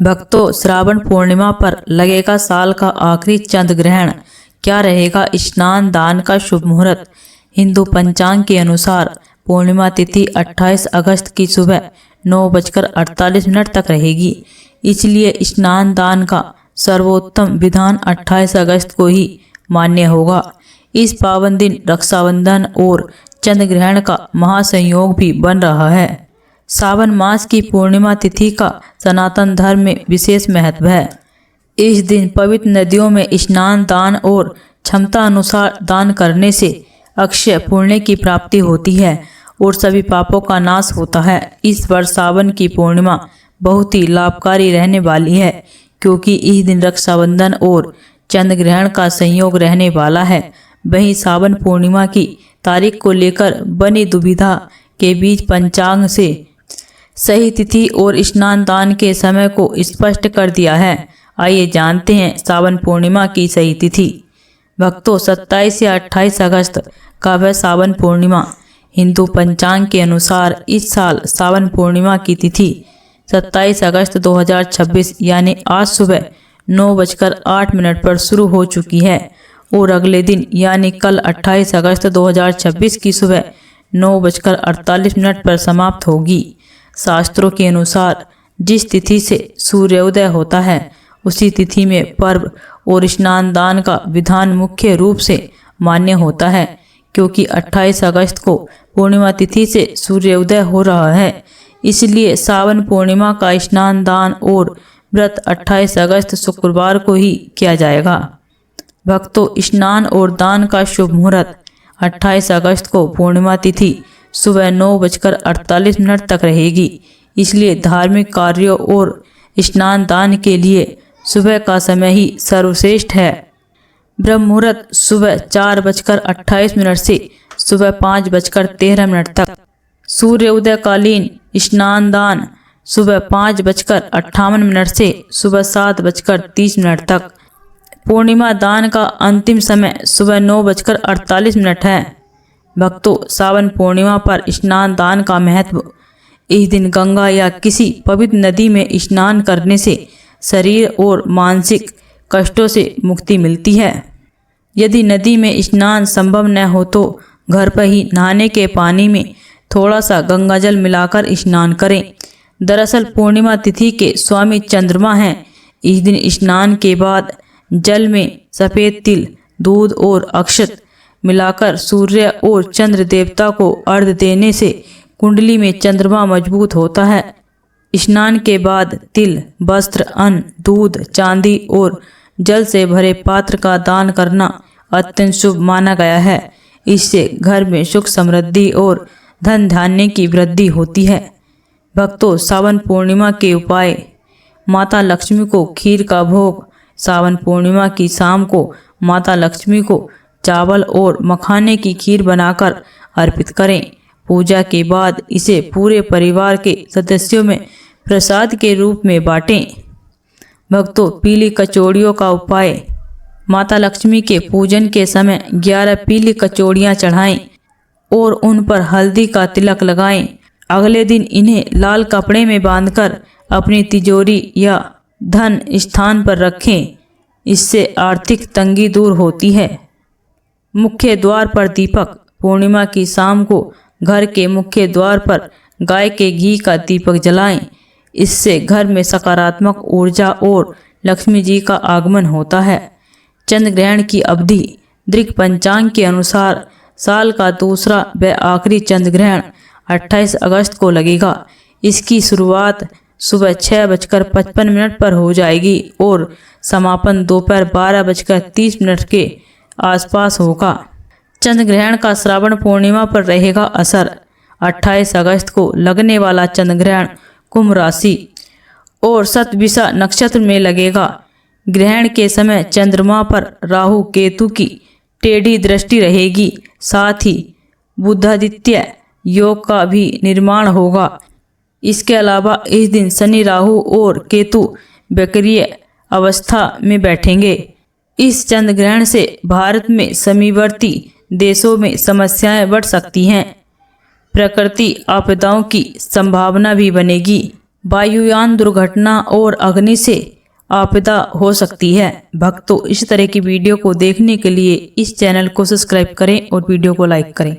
भक्तों, श्रावण पूर्णिमा पर लगेगा साल का आखिरी चंद्र ग्रहण। क्या रहेगा स्नान दान का शुभ मुहूर्त। हिंदू पंचांग के अनुसार पूर्णिमा तिथि 28 अगस्त की सुबह 9:48 तक रहेगी। इसलिए स्नान दान का सर्वोत्तम विधान 28 अगस्त को ही मान्य होगा। इस पावन दिन रक्षाबंधन और चंद्र ग्रहण का महासंयोग भी बन रहा है। सावन मास की पूर्णिमा तिथि का सनातन धर्म में विशेष महत्व है। इस दिन पवित्र नदियों में स्नान दान और क्षमता अनुसार दान करने से अक्षय पुण्य की प्राप्ति होती है और सभी पापों का नाश होता है। इस वर्ष सावन की पूर्णिमा बहुत ही लाभकारी रहने वाली है, क्योंकि इस दिन रक्षाबंधन और चंद्र ग्रहण का संयोग रहने वाला है। वहीं सावन पूर्णिमा की तारीख को लेकर बनी दुविधा के बीच पंचांग से सही तिथि और स्नान दान के समय को स्पष्ट कर दिया है। आइए जानते हैं सावन पूर्णिमा की सही तिथि। भक्तों, 27 या 28 अगस्त का वह सावन पूर्णिमा हिंदू पंचांग के अनुसार इस साल सावन पूर्णिमा की तिथि 27 अगस्त 2026 यानी आज सुबह 9:08 पर शुरू हो चुकी है और अगले दिन यानी कल 28 अगस्त 2026 की सुबह 9:48 पर समाप्त होगी। शास्त्रों के अनुसार जिस तिथि से सूर्योदय होता है उसी तिथि में पर्व और स्नान दान का विधान मुख्य रूप से मान्य होता है। क्योंकि 28 अगस्त को पूर्णिमा तिथि से सूर्योदय हो रहा है, इसलिए सावन पूर्णिमा का स्नान दान और व्रत 28 अगस्त शुक्रवार को ही किया जाएगा। भक्तों, स्नान और दान का शुभ मुहूर्त 28 अगस्त को पूर्णिमा तिथि सुबह 9:48 तक रहेगी। इसलिए धार्मिक कार्यों और स्नान दान के लिए सुबह का समय ही सर्वश्रेष्ठ है। ब्रह्म मुहूर्त सुबह 4:28 से सुबह 5:13 तक। सूर्योदय कालीन स्नान दान सुबह 5:58 से सुबह 7:30 तक। पूर्णिमा दान का अंतिम समय सुबह 9:48 है। भक्तों, सावन पूर्णिमा पर स्नान दान का महत्व। इस दिन गंगा या किसी पवित्र नदी में स्नान करने से शरीर और मानसिक कष्टों से मुक्ति मिलती है। यदि नदी में स्नान संभव न हो तो घर पर ही नहाने के पानी में थोड़ा सा गंगाजल मिलाकर स्नान करें। दरअसल पूर्णिमा तिथि के स्वामी चंद्रमा हैं। इस दिन स्नान के बाद जल में सफ़ेद तिल, दूध और अक्षत मिलाकर सूर्य और चंद्र देवता को अर्घ्य देने से कुंडली में चंद्रमा मजबूत होता है। स्नान के बाद तिल, वस्त्र, अन्न, दूध, चांदी और जल से भरे पात्र का दान करना अत्यंत शुभ माना गया है। इससे घर में सुख समृद्धि और धन धान्य की वृद्धि होती है। भक्तों, सावन पूर्णिमा के उपाय। माता लक्ष्मी को खीर का भोग। सावन पूर्णिमा की शाम को माता लक्ष्मी को चावल और मखाने की खीर बनाकर अर्पित करें। पूजा के बाद इसे पूरे परिवार के सदस्यों में प्रसाद के रूप में बांटें। भक्तों, पीली कचौड़ियों का उपाय। माता लक्ष्मी के पूजन के समय 11 पीली कचौड़ियाँ चढ़ाएं और उन पर हल्दी का तिलक लगाएं। अगले दिन इन्हें लाल कपड़े में बांधकर अपनी तिजोरी या धन स्थान पर रखें। इससे आर्थिक तंगी दूर होती है। मुख्य द्वार पर दीपक। पूर्णिमा की शाम को घर के मुख्य द्वार पर गाय के घी का दीपक जलाएं। इससे घर में सकारात्मक ऊर्जा और लक्ष्मी जी का आगमन होता है। चंद्र ग्रहण की अवधि। दृक पंचांग के अनुसार साल का दूसरा व आखिरी चंद्र ग्रहण 28 अगस्त को लगेगा। इसकी शुरुआत सुबह 6:55 पर हो जाएगी और समापन दोपहर 12:30 के आसपास होगा। चंद्र ग्रहण का श्रावण पूर्णिमा पर रहेगा असर। 28 अगस्त को लगने वाला चंद्र ग्रहण कुंभ राशि और शतभिषा नक्षत्र में लगेगा। ग्रहण के समय चंद्रमा पर राहु केतु की टेढ़ी दृष्टि रहेगी। साथ ही बुधादित्य योग का भी निर्माण होगा। इसके अलावा इस दिन शनि, राहु और केतु वक्रीय अवस्था में बैठेंगे। इस चंद्र ग्रहण से भारत में समीवर्ती देशों में समस्याएं बढ़ सकती हैं। प्रकृति आपदाओं की संभावना भी बनेगी। वायुयान दुर्घटना और अग्नि से आपदा हो सकती है। भक्तों, इस तरह की वीडियो को देखने के लिए इस चैनल को सब्सक्राइब करें और वीडियो को लाइक करें।